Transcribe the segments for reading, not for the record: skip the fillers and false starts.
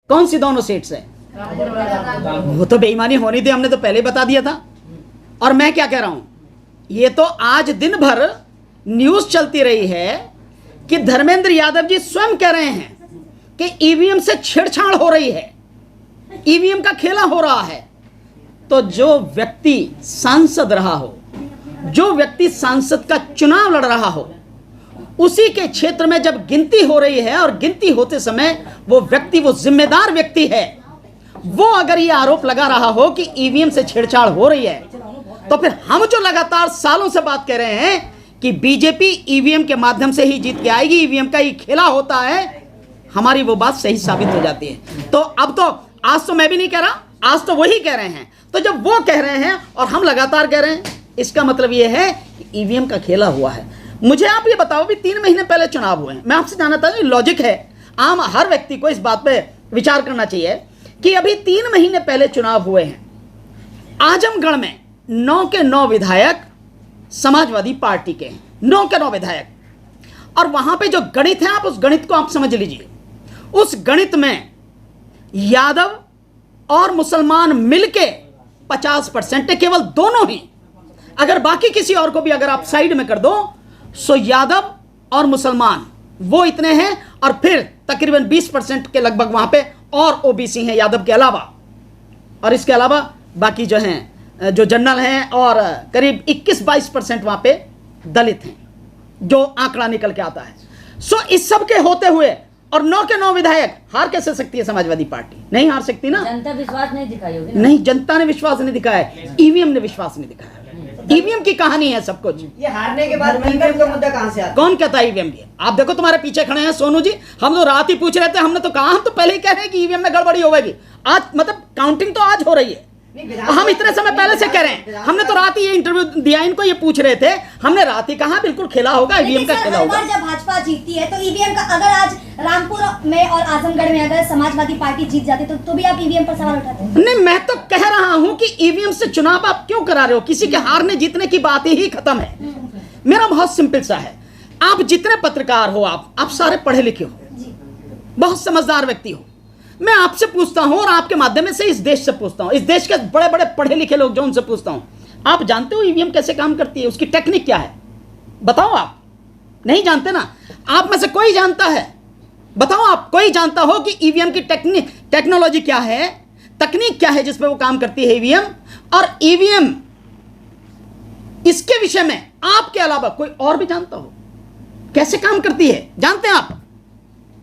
कौन सी दोनों सीट से? वो तो बेईमानी होनी थी, हमने तो पहले बता दिया था। और मैं क्या कह रहा हूं, ये तो आज दिन भर न्यूज चलती रही है कि धर्मेंद्र यादव जी स्वयं कह रहे हैं कि ईवीएम से छेड़छाड़ हो रही है, ईवीएम का खेला हो रहा है। तो जो व्यक्ति सांसद रहा हो, जो व्यक्ति सांसद का चुनाव लड़ रहा हो, उसी के क्षेत्र में जब गिनती हो रही है और गिनती होते समय वो व्यक्ति, वो जिम्मेदार व्यक्ति है, वो अगर ये आरोप लगा रहा हो कि ईवीएम से छेड़छाड़ हो रही है, तो फिर हम जो लगातार सालों से बात कर रहे हैं कि बीजेपी ईवीएम के माध्यम से ही जीत के आएगी, ईवीएम का ही खेला होता है, हमारी वो बात सही साबित हो जाती है। तो अब तो आज तो मैं भी नहीं कह रहा, आज तो वही कह रहे हैं। तो जब वो कह रहे हैं और हम लगातार कह रहे हैं, इसका मतलब ये है कि ईवीएम का खेला हुआ है। मुझे आप ये बताओ, भी 3 महीने पहले चुनाव हुए हैं, मैं आपसे जानना चाहता हूं, लॉजिक है, आम हर व्यक्ति को इस बात पे विचार करना चाहिए कि अभी 3 महीने पहले चुनाव हुए हैं, आजमगढ़ में 9 के 9 विधायक समाजवादी पार्टी के हैं, 9 के 9 विधायक। और वहां पे जो गणित है, आप उस गणित को आप समझ लीजिए। उस गणित में यादव और मुसलमान मिलके 50% है, केवल दोनों ही। अगर बाकी किसी और को भी अगर आप साइड में कर दो, सो यादव और मुसलमान वो इतने हैं, और फिर तकरीबन 20% के लगभग वहां पे और ओबीसी हैं यादव के अलावा, और इसके अलावा बाकी जो हैं, जो जनरल हैं, और करीब 21-22% वहां पे दलित हैं, जो आंकड़ा निकल के आता है। सो इस सब के होते हुए और 9 के 9 विधायक, हार कैसे सकती है समाजवादी पार्टी? नहीं हार सकती ना। जनता विश्वास नहीं दिखाई होगी ना? नहीं, जनता ने विश्वास नहीं दिखाया, ईवीएम ने विश्वास नहीं दिखाया। ईवीएम की कहानी है सब कुछ। ये हारने के बाद ईवीएम का मुद्दा कहां से आता है? कौन कहता है ईवीएम की? आप देखो तुम्हारे पीछे खड़े हैं सोनू जी, हम तो रात ही पूछ रहे थे, हमने तो कहा, हम तो पहले ही कह रहे हैं कि ईवीएम में गड़बड़ी होगी। आज मतलब काउंटिंग तो आज हो रही है, हम इतने समय पहले से कह रहे हैं। हमने तो रात ही ये इंटरव्यू दिया, इनको ये पूछ रहे थे, हमने रात ही कहा बिल्कुल खेला होगा, ईवीएम का खेला होगा। जब भाजपा जीतती है तो ईवीएम का, अगर आज रामपुर में और आजमगढ़ में अगर समाजवादी पार्टी जीत जाती तो भी आप ईवीएम पर सवाल उठाते हैं? नहीं, मैं तो कह रहा हूं कि ईवीएम से चुनाव आप क्यों करा रहे हो? किसी के हारने जीतने की बात ही खत्म है। मेरा बहुत सिंपल सा है, आप जितने पत्रकार हो, आप सारे पढ़े लिखे हो, बहुत समझदार व्यक्ति हो। मैं आपसे पूछता हूं, और आपके माध्यम से इस देश से पूछता हूं, इस देश के बड़े बड़े पढ़े लिखे लोग जो, उनसे पूछता हूं, आप जानते हो ईवीएम कैसे काम करती है? उसकी टेक्निक क्या है? बताओ। आप नहीं जानते ना? आप में से कोई जानता है? बताओ, आप कोई जानता हो कि ईवीएम की टेक्नोलॉजी क्या है, तकनीक क्या है जिसपे वो काम करती है ईवीएम? और ईवीएम इसके विषय में आपके अलावा कोई और भी जानता हो कैसे काम करती है? जानते हैं आप?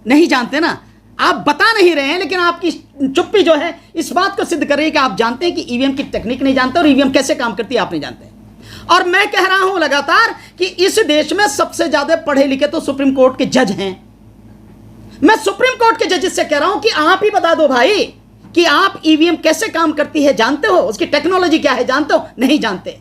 नहीं जानते ना? आप बता नहीं रहे हैं, लेकिन आपकी चुप्पी जो है इस बात को सिद्ध कर रही है कि आप जानते हैं कि ईवीएम की टेक्निक नहीं जानते और ईवीएम कैसे काम करती है आप नहीं जानते। और मैं कह रहा हूं लगातार कि इस देश में सबसे ज्यादा पढ़े लिखे तो सुप्रीम कोर्ट के जज हैं। मैं सुप्रीम कोर्ट के जजेस से कह रहा हूं कि आप ही बता दो भाई कि आप ईवीएम कैसे काम करती है जानते हो? उसकी टेक्नोलॉजी क्या है जानते हो? नहीं जानते।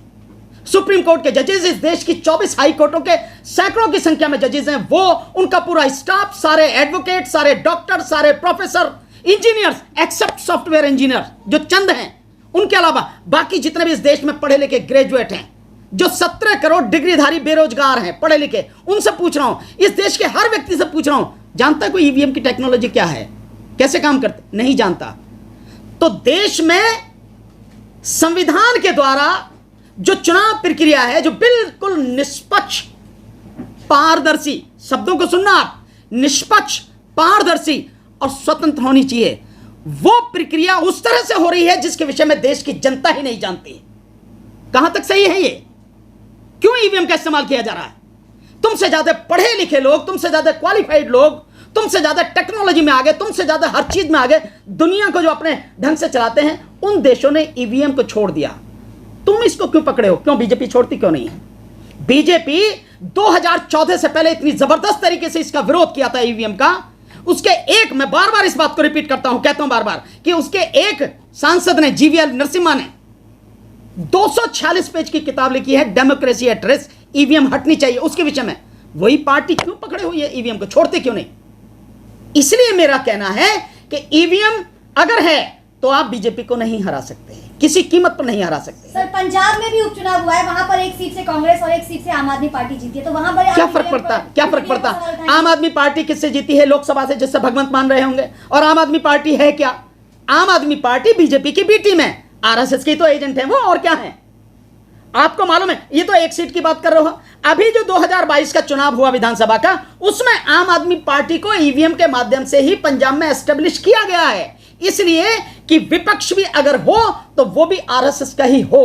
सुप्रीम कोर्ट के जजेस, इस देश की 24 हाई कोर्टों के सैकड़ों की संख्या में जजेस हैं, वो उनका पूरा स्टाफ, सारे एडवोकेट, सारे डॉक्टर, सारे professor, engineers, except software engineer जो चंद हैं, उनके अलावा बाकी जितने भी इस देश में पढ़े लिखे ग्रेजुएट हैं, जो 17 करोड़ डिग्रीधारी बेरोजगार हैं पढ़े लिखे, उनसे पूछ रहा हूं, इस देश के हर व्यक्ति से पूछ रहा हूं, जानता है कोई ईवीएम की टेक्नोलॉजी क्या है, कैसे काम करते? नहीं जानता। तो देश में संविधान के द्वारा जो चुनाव प्रक्रिया है, जो बिल्कुल निष्पक्ष, पारदर्शी, शब्दों को सुनना आप, निष्पक्ष, पारदर्शी और स्वतंत्र होनी चाहिए, वो प्रक्रिया उस तरह से हो रही है जिसके विषय में देश की जनता ही नहीं जानती। कहां तक सही है ये? क्यों ईवीएम का इस्तेमाल किया जा रहा है? तुमसे ज्यादा पढ़े लिखे लोग, तुमसे ज्यादा क्वालिफाइड लोग, तुमसे ज्यादा टेक्नोलॉजी में आगे, तुमसे ज्यादा हर चीज में आगे, दुनिया को जो अपने ढंग से चलाते हैं, उन देशों ने ईवीएम को छोड़ दिया। तुम इसको क्यों पकड़े हो? क्यों बीजेपी छोड़ती क्यों नहीं है? बीजेपी 2014 से पहले इतनी जबरदस्त तरीके से इसका विरोध किया था ईवीएम का। उसके एक, मैं बार बार इस बात को रिपीट करता हूं, कहता हूं बार बार कि उसके एक सांसद ने, जीवीएल नरसिम्हा ने 246 पेज की किताब लिखी है, डेमोक्रेसी एट रिस्क, ईवीएम हटनी चाहिए, उसके विषय में। वही पार्टी क्यों पकड़े हुई है ईवीएम को? छोड़ते क्यों नहीं? इसलिए मेरा कहना है कि ईवीएम अगर है तो आप बीजेपी को नहीं हरा सकते। किसी कीमत पर नहीं हरा सकते। सर पंजाब में भी उपचुनाव हुआ है, वहां पर एक सीट से कांग्रेस और एक सीट से आम आदमी पार्टी जीती है, तो वहां पर क्या फर्क पड़ता, क्या फर्क पड़ता? आम आदमी पार्टी किससे जीती है? लोकसभा से, जिससे भगवंत मान रहे होंगे। और आम आदमी पार्टी है क्या? आम आदमी पार्टी बीजेपी की बी टीम है, आरएसएस की तो एजेंट है वो, और क्या है? आपको मालूम है, ये तो एक सीट की बात कर रहे हो। अभी जो 2022 का चुनाव हुआ विधानसभा का, उसमें आम आदमी पार्टी को ईवीएम के माध्यम से ही पंजाब में एस्टेब्लिश किया गया है, इसलिए कि विपक्ष भी अगर हो तो वो भी आरएसएस का ही हो।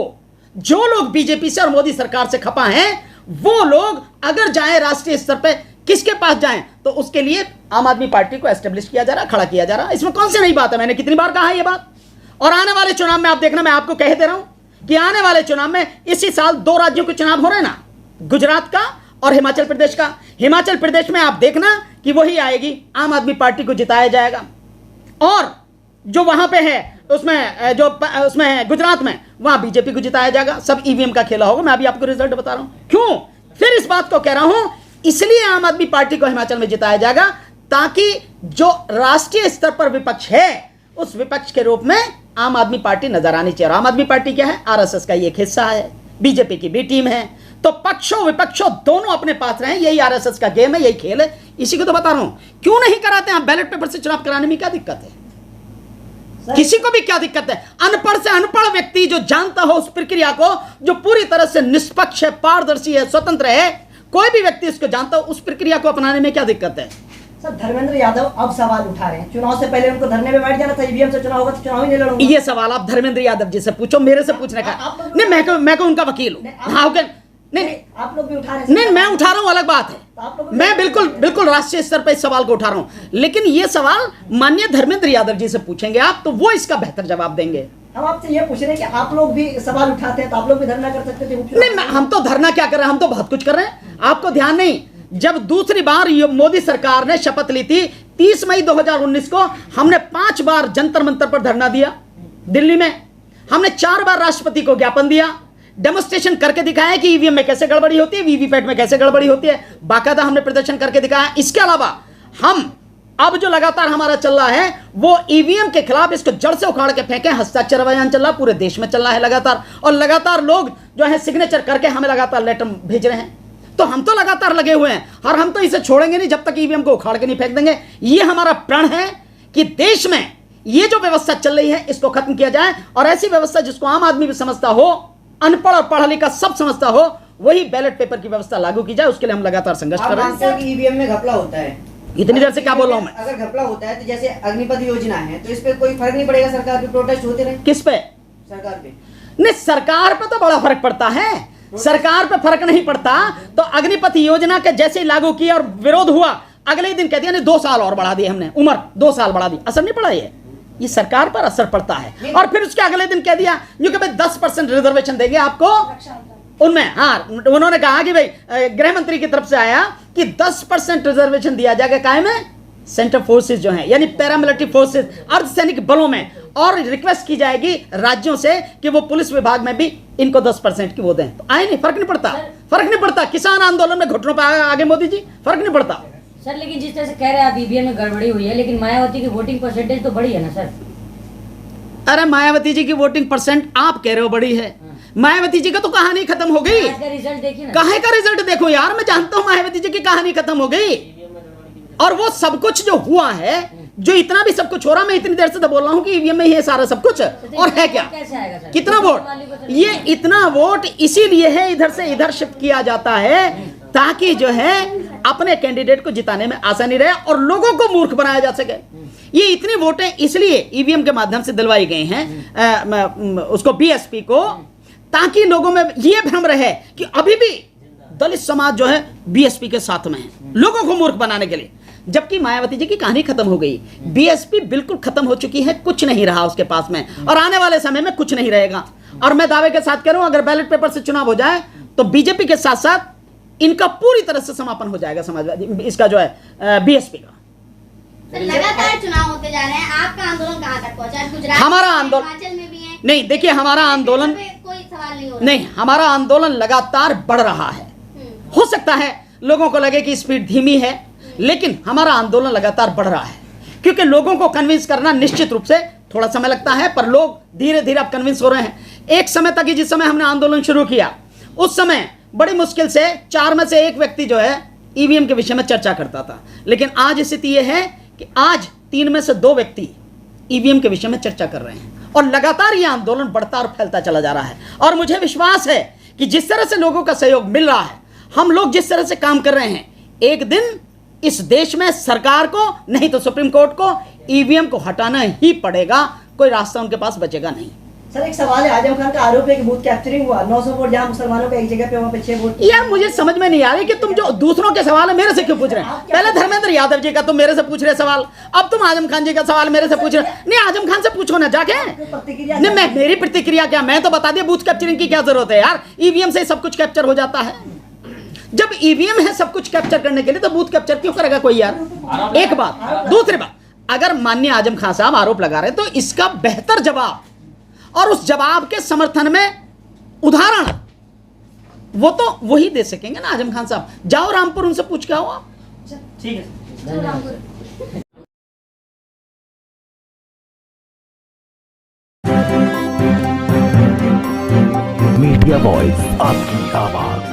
जो लोग बीजेपी से और मोदी सरकार से खपा हैं, वो लोग अगर जाएं राष्ट्रीय स्तर पे, किसके पास जाएं? तो उसके लिए आम आदमी पार्टी को एस्टेब्लिश किया जा रहा, खड़ा किया जा रहा। इसमें कौन सी नई बात है? मैंने कितनी बार कहा है ये बात। और आने वाले चुनाव में आप देखना, मैं आपको कह दे रहा हूं कि आने वाले चुनाव में इसी साल 2 राज्यों के चुनाव हो रहे हैं ना, गुजरात का और हिमाचल प्रदेश का। हिमाचल प्रदेश में आप देखना कि वही आएगी, आम आदमी पार्टी को जिताया जाएगा। और जो वहां पे है उसमें, जो उसमें है गुजरात में, वहां बीजेपी को जिताया जाएगा। सब ईवीएम का खेला होगा। मैं अभी आपको रिजल्ट बता रहा हूं। क्यों फिर इस बात को कह रहा हूं? इसलिए आम आदमी पार्टी को हिमाचल में जिताया जाएगा, ताकि जो राष्ट्रीय स्तर पर विपक्ष है, उस विपक्ष के रूप में आम आदमी पार्टी नजर आनी चाहिए। आम आदमी पार्टी क्या है? आरएसएस का एक हिस्सा है, बीजेपी की बी टीम है। तो पक्षों विपक्षों दोनों अपने पास रहे, यही आरएसएस का गेम है, यही खेल है। इसी को तो बता रहा हूं। क्यों नहीं कराते आप बैलेट पेपर से चुनाव कराने में? क्या दिक्कत है? किसी को भी क्या दिक्कत है? अनपढ़ से अनपढ़ व्यक्ति जो जानता हो उस प्रक्रिया को, जो पूरी तरह से निष्पक्ष है, पारदर्शी है, स्वतंत्र है, कोई भी व्यक्ति इसको जानता हो, उस प्रक्रिया को अपनाने में क्या दिक्कत है? सर धर्मेंद्र यादव अब सवाल उठा रहे हैं, चुनाव से पहले उनको धरने में बैठ जाना था, ईवीएम से चुनाव होगा तो चुनाव ही नहीं लड़ूंगा। ये सवाल आप धर्मेंद्र यादव जी से पूछो, मेरे से पूछने का नहीं। मैं को उनका वकील हूं। हाँ, ओके। नहीं, आप लोग भी उठा रहे हैं। नहीं, मैं उठा रहा हूं, अलग बात है। मैं बिल्कुल राष्ट्रीय स्तर पर इस सवाल को उठा रहा हूं, लेकिन ये सवाल माननीय धर्मेंद्र यादव जी से पूछेंगे आप, तो वो इसका बेहतर जवाब देंगे। हम आपसे ये पूछ रहे हैं कि आप लोग भी सवाल उठाते हैं, तो आप लोग भी धरना कर सकते थे। नहीं, हम तो धरना क्या कर रहे हैं, हम तो बहुत कुछ कर रहे हैं। आपको ध्यान नहीं, जब दूसरी बार मोदी सरकार ने शपथ ली थी 30 मई 2019 को, हमने 5 बार जंतर मंतर पर धरना दिया दिल्ली में। हमने 4 बार राष्ट्रपति को ज्ञापन दिया, डेमोन्स्ट्रेशन करके दिखाया कि ईवीएम में कैसे गड़बड़ी होती है, वीवीपैट में कैसे गड़बड़ी होती है, बाकायदा हमने प्रदर्शन करके दिखाया। इसके अलावा हम अब जो लगातार हमारा चल रहा है, वो ईवीएम के खिलाफ इसको जड़ से उखाड़ के फेंके, हस्ताक्षर अभियान चल रहा, पूरे देश में चल रहा है लगातार। और लगातार लोग जो है सिग्नेचर करके हमें लगातार लेटर भेज रहे हैं। तो हम तो लगातार लगे हुए हैं, और हम तो इसे छोड़ेंगे नहीं जब तक ईवीएम को उखाड़ के नहीं फेंक देंगे। ये हमारा प्रण है कि देश में ये जो व्यवस्था चल रही है, इसको खत्म किया जाए, और ऐसी व्यवस्था जिसको आम आदमी भी समझता हो, अनपढ़ और पढ़ा लिखा सब समझता हो, वही बैलेट पेपर की व्यवस्था लागू की जाए। उसके लिए हम लगातार संघर्ष कर रहे हैं। मानते हो कि ईवीएम में घपला होता है? इतनी देर से क्या बोल रहा हूं मैं? अगर घपला होता है तो जैसे अग्निपथ योजना है, तो इस पे कोई फर्क नहीं पड़ेगा? सरकार पे प्रोटेस्ट होते रहे। किस पे? सरकार पे नहीं, सरकार पे तो बड़ा फर्क पड़ता है। सरकार पे फर्क नहीं पड़ता तो अग्निपथ योजना के जैसे लागू किया और विरोध हुआ, अगले ही दिन कह दिया 2 साल और बढ़ा दिए हमने, उम्र 2 साल बढ़ा दी। असर नहीं पड़ा? ये सरकार पर असर पड़ता है। और फिर उसके अगले दिन कह दिया जो कि भाई 10% रिजर्वेशन देंगे आपको उनमें। हाँ, उन्होंने कहा कि भाई गृह मंत्री की तरफ से आया कि 10% रिजर्वेशन दिया जाएगा काय में, सेंट्रल फोर्सेस जो हैं, यानी पैरामिलिट्री फोर्सेस, अर्धसैनिक बलों में, और रिक्वेस्ट की जाएगी राज्यों से कि वो पुलिस विभाग में भी इनको 10% की वो दें। तो आए नहीं, फर्क नहीं पड़ता, फर्क नहीं पड़ता। किसान आंदोलन में घुटनों पर आगे मोदी जी, फर्क नहीं पड़ता। सर लेकिन जिस तरह से कह रहे हैं आप ईवीएम में गड़बड़ी हुई है, लेकिन मायावती की वोटिंग परसेंटेज तो बड़ी है ना सर? अरे मायावती जी की वोटिंग परसेंट आप कह रहे हो बड़ी है, मायावती जी का तो कहानी खत्म हो गई। आज का रिजल्ट देखिए ना। काहे का रिजल्ट देखो यार, मैं जानता हूं मायावती जी की कहानी खत्म हो गई। और वो सब कुछ जो हुआ है, जो इतना भी सब कुछ हो रहा, मैं इतनी देर से तो बोल रहा हूं कि ईवीएम में ही है सारा सब कुछ। और है क्या? कैसे आएगा सर? कितना वोट? ये इतना वोट इसीलिए है इधर से इधर शिफ्ट किया जाता है, ताकि जो है अपने कैंडिडेट को जिताने में आसानी रहे और लोगों को मूर्ख बनाया जा सके। ये इतनी वोटें इसलिए ईवीएम के माध्यम से दिलवाई गई हैं उसको, बीएसपी को, ताकि लोगों में ये भ्रम रहे कि अभी भी दलित समाज जो है बीएसपी के साथ में है, लोगों को मूर्ख बनाने के लिए। जबकि मायावती जी की कहानी खत्म हो गई, बीएसपी बिल्कुल खत्म हो चुकी है, कुछ नहीं रहा उसके पास में, और आने वाले समय में कुछ नहीं रहेगा। और मैं दावे के साथ कह रहा हूं, अगर बैलेट पेपर से चुनाव हो जाए तो बीजेपी के साथ साथ इनका पूरी तरह से समापन हो जाएगा, समाजवादी इसका जो है बीएसपी का। सर लगातार चुनाव होते जा रहे हैं, आपका आंदोलन कहां तक पहुंचा? गुजरात, हमारा आंदोलन, हिमाचल में भी है। नहीं देखिए, हमारा आंदोलन, कोई सवाल नहीं हो रहा। नहीं, हमारा आंदोलन लगातार बढ़ रहा है। हो सकता है लोगों को लगे कि स्पीड धीमी है, लेकिन हमारा आंदोलन लगातार बढ़ रहा है, क्योंकि लोगों को कन्विंस करना निश्चित रूप से थोड़ा समय लगता है, पर लोग धीरे धीरे अब कन्विंस हो रहे हैं। एक समय तक ही जिस समय हमने आंदोलन शुरू किया, उस समय बड़ी मुश्किल से 4 में से 1 व्यक्ति जो है ईवीएम के विषय में चर्चा करता था, लेकिन आज स्थिति यह है कि आज 3 में से 2 व्यक्ति ईवीएम के विषय में चर्चा कर रहे हैं, और लगातार यह आंदोलन बढ़ता और फैलता चला जा रहा है। और मुझे विश्वास है कि जिस तरह से लोगों का सहयोग मिल रहा है, हम लोग जिस तरह से काम कर रहे हैं, एक दिन इस देश में सरकार को नहीं तो सुप्रीम कोर्ट को ईवीएम को हटाना ही पड़ेगा, कोई रास्ता उनके पास बचेगा नहीं। सर एक सवाल है, आजम खान का आरोप है कि बूथ कैप्चरिंग हुआ, 900 वोट जहां मुसलमानों का एक जगह पे वहां पे 6 वोट। यार मुझे समझ में नहीं आ रही कि तुम जो दूसरों के सवाल है मेरे से क्यों पूछ रहे हैं। पहले धर्मेंद्र यादव जी का तुम मेरे से पूछ रहे सवाल, अब तुम आजम खान जी का सवाल मेरे से पूछ रहे। नहीं, आजम खान से पूछो ना जाके। नहीं, मैं मेरी प्रतिक्रिया क्या, मैं तो बता दिया बूथ कैप्चरिंग की क्या जरूरत है यार, ईवीएम से सब कुछ कैप्चर हो जाता है। जब ईवीएम है सब कुछ कैप्चर करने के लिए, तो बूथ कैप्चर क्यों करेगा कोई यार। एक बात। दूसरी बात, अगर माननीय आजम खान साहब आरोप लगा रहे तो इसका बेहतर जवाब और उस जवाब के समर्थन में उदाहरण वो तो वही दे सकेंगे ना आजम खान साहब। जाओ रामपुर, उनसे पूछ के आओ आप। ठीक है। मीडिया वॉइस, आपकी आवाज।